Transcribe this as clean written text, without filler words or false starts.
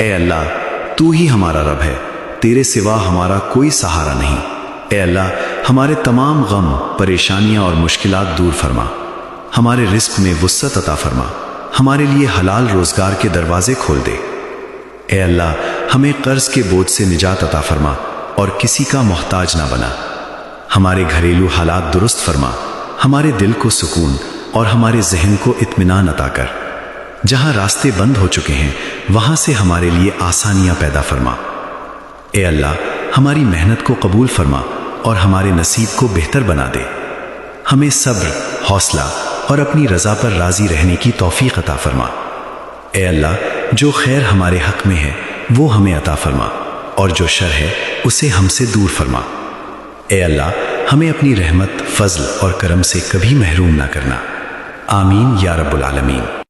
ए अल्लाह, तू ही हमारा रब है, तेरे सिवा हमारा कोई सहारा नहीं। ए अल्लाह, हमारे तमाम गम, परेशानियां और मुश्किलात दूर फरमा। हमारे रिस्क में वुस्अत अता फरमा। हमारे लिए हलाल रोजगार के दरवाजे खोल दे। ए अल्लाह, हमें कर्ज के बोझ से निजात अता फरमा और किसी का मोहताज ना बना। हमारे घरेलू हालात दुरुस्त फरमा। हमारे दिल को सुकून और हमारे जहन को इत्मीनान अता कर। जहां रास्ते बंद हो चुके हैं वहां से हमारे लिए आसानियां पैदा फरमा। ए अल्लाह, हमारी मेहनत को कबूल फरमा और हमारे नसीब को बेहतर बना दे। हमें सब्र, हौसला और अपनी रजा पर राजी रहने की तौफीक अता फरमा। ए अल्लाह, जो खैर हमारे हक में है वो हमें अता फरमा और जो शर है उसे हमसे दूर फरमा। ए अल्लाह, हमें अपनी रहमत, फजल और करम से कभी महरूम ना करना। आमीन या रब्बुल आलमीन।